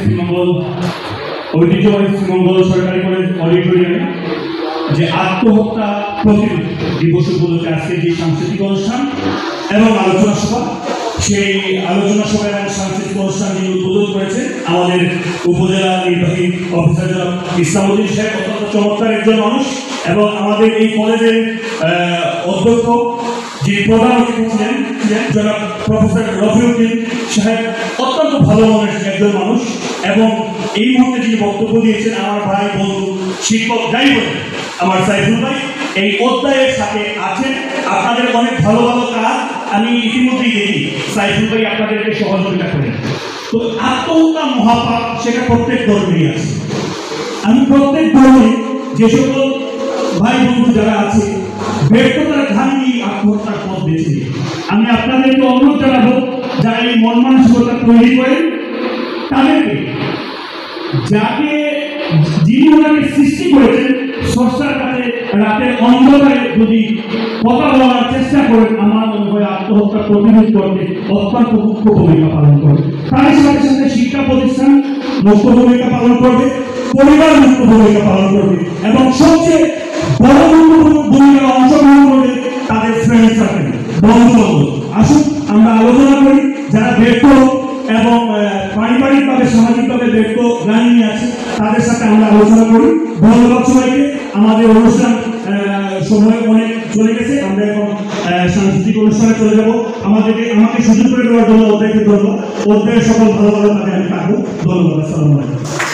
শ্রীমঙ্গল ঐতিহ্যবাহী শ্রীমঙ্গল সরকারি কলেজ অডিটোরিয়ামে যে আত্মহত্যা প্রতিরোধ দিবস উপলক্ষে আজকে যে সাংস্কৃতিক অনুষ্ঠান এবং আলোচনা সভা, সেই আলোচনা সভা এবং সাংস্কৃতিক অনুষ্ঠান যিনি উদ্বোধন করেছেন আমাদের উপজেলা নির্বাহী অফিসার জনাব ইসলামউদ্দিন সাহেব, অত্যন্ত চমৎকার একজন মানুষ এবং আমাদের এই কলেজের অধ্যক্ষ যিনি প্রধান অতিথি ছিলেন জনাব প্রফেসর রফিউদ্দিন সাহেব, অত্যন্ত ভালো মনের একজন মানুষ এবং এই মুহূর্তে যিনি বক্তব্য দিয়েছেন আমার ভাই বন্ধু শিক্ষক যাই বলেন আমার সাইফুল ভাই এই অধ্যায়ের সাথে আছেন। আপনাদের অনেক ভালো ভালো কাজ আমি ইতিমধ্যেই দেখি সাইফুল ভাই আপনাদেরকে সহযোগিতা করেন। তো আত্মহত্যা মহাপাপ সেটা প্রত্যেক ধর্মেই আছে। আমি প্রত্যেক ধর্মে যে সকল ভাই বন্ধু যারা আছে ব্যর্থতার ঘাম নিয়ে আত্মহত্যার পথ বেছে নিই, আমি আপনাদেরকে অনুরোধ জানাবো যারা এই মন মানসিকতা তৈরি করেন তাদেরকে, যাকে যিনি ওনাকে সৃষ্টি করেছেন স্রষ্টার কাছে রাতের অন্ধকারে যদি কথা বলার চেষ্টা করেন, আমার মনে হয় আত্মহত্যা প্রতিরোধ করতে অত্যন্ত মুখ্য ভূমিকা পালন করবে। তার সাথে সাথে শিক্ষা প্রতিষ্ঠান মুখ্য ভূমিকা পালন করবে, পরিবার মুখ্য ভূমিকা পালন করবে এবং সবচেয়ে বড় ভূমিকা অংশগ্রহণ করবে তাদের ফ্রেন্ড সার্কেল, বন্ধু বান্ধব। আসুন আমরা আলোচনা করি যারা ব্যর্থ এবং পারিবারিকভাবে সামাজিকভাবে ব্যর্থ জ্ঞান নিয়ে আছে তাদের সাথে আমরা আলোচনা করি। ধন্যবাদ সবাইকে। আমাদের অনুষ্ঠান সময় অনেক চলে গেছে, আমরা এখন সাংস্কৃতিক অনুষ্ঠানে চলে যাবো। আমাকে সুযোগ করে দেওয়ার জন্য অধ্যায়কে ধন্যবাদ। অধ্যায়ের সকল ভালো ভালো কাজে আমি থাকবো। ধন্যবাদ। আসসালামু আলাইকুম।